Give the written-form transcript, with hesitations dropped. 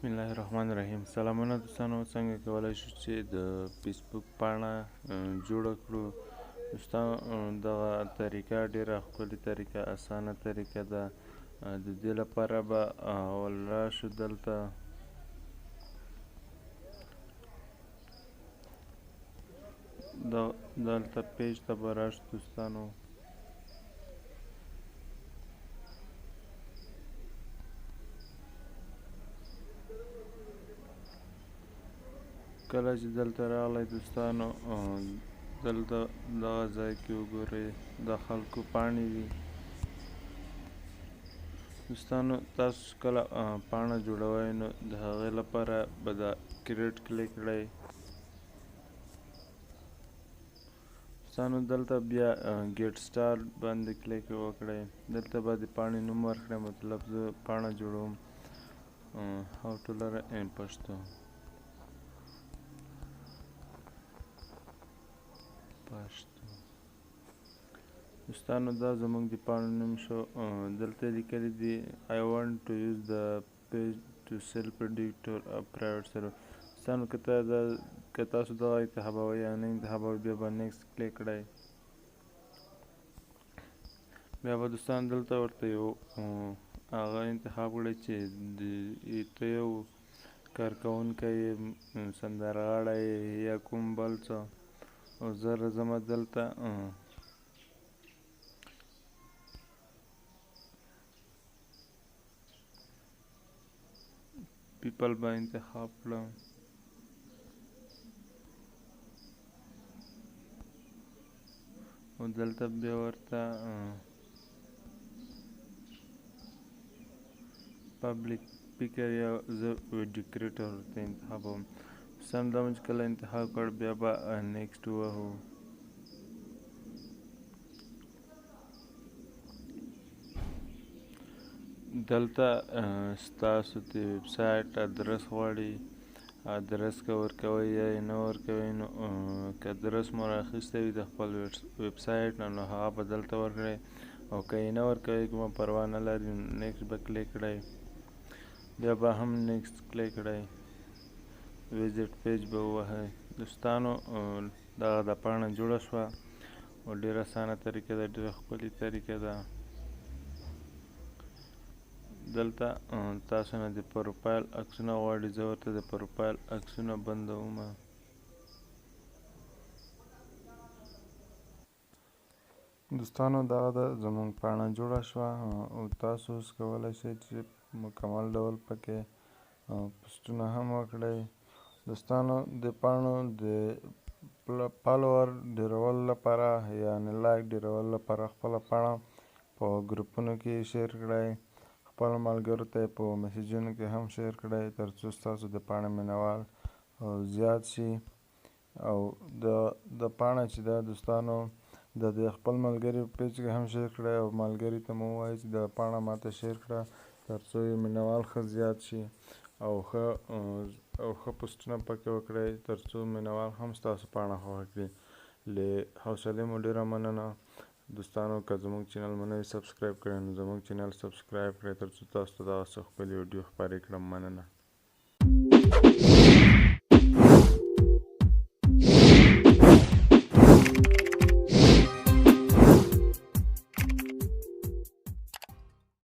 بسم الله الرحمن الرحیم. سلامونه دوستانو، څنګه کولی شو چې د فیسبوک پاڼه جوړه کړو. دوستانو دغه طریقه ډیره ښکلې طریقه، اسانه طریقه ده. د دې لپاره به اول راشو دلته پیج ته به راشو دوستانو. کله چې دلته راغلی دوستانو، دلته دغه ځای کې وګورئ د خلکو پاڼې دي. دوستانو تاسو کله پاڼه جوړوئ نو د هغې لپاره به د کریټ کلیک کړئ. دوستانو دلته بیا ګیټ سټارټ باندې کلیک وکړئ. دلته به د پاڼې نوم ورکړئ، مطلب زه پاڼه جوړوم how to learn in پښتو. دوستانو دا زموږ د پاڼو نوم شو. دلته لیکلی دی I want to use the page to self-predict or a private server. دوستانو که تاسو دغه انتخابوئ یا نه انتخابوئ، بیا به نیکسټ کلیک کړئ. بیا به دوستانو دلته ورته یو هغه انتخاب کړئ چې ته یو کارکوونکی یې، سندرغاړی یې یا کوم بل څه. او زه راځمه دلته پیپل به انتخاب کړم. او دلته بیا ورته پبلیک سپیکر یا زه ویډیو کریټر ورته انتخابوم. سم دا مې چې کله انتخاب کړ، بیا به نیکسټ ووهو. دلته ستاسو د ویب سایټ ادرس غواړي. ادرس که ورکوئ یا یې نه ورکوئ، نو که ادرس مو رااخیستی وي د خپل ویب سایټ نو هغه به دلته ورکړئ، او که یې نه ورکوئ کومه پروا نه لري نو نیکسټ به کلیک کړئ. بیا به هم نیکسټ کلیک کړئ، ویزیټ پیج به ووهئ. دوستانو دغه د پاڼه جوړه شوه او ډېره اسانه طریقه ده، ډېره ښکلې طریقه ده. دلته تاسو نه د پروفایل عکسونه غواړي، زه ورته د پروفایل عکسونه بندومه. دوستانو دغه زموږ پاڼه جوړه شوه او تاسو اوس کولی شئ چې مکمل ډول پکې پوسټونه هم وکړئ. دوستانو د پاڼو د فالوور ډیرولو لپاره یعنې لایک ډیرولو لپاره خپله پاڼه په ګروپونو کې شیر کړئ. خپلو ملګرو ته یې په میسیجونو کې هم شیر کړئ، تر څو ستاسو د پاڼې مینوال زیات شي. او د پاڼه چې ده دوستانو د خپل ملګري په پیج کې هم شیر کړئ، او ملګري ته مو ووایئ چې دا پاڼه ماته شیر کړه، تر څو یې مینوال ښه زیات شي. او ښه پوسټونه پکې وکړئ، تر څو مینوال هم ستاسو پاڼه خوښه کړي. له حوصلې مو ډېره مننه. دوستانو که زموږ چینل مو نه وي سبسکرایب کړی، نو زموږ چینل سبسکرایب کړئ، تر څو تاسو ته دغسې ښکلې ویډیو خپرې کړم. مننه.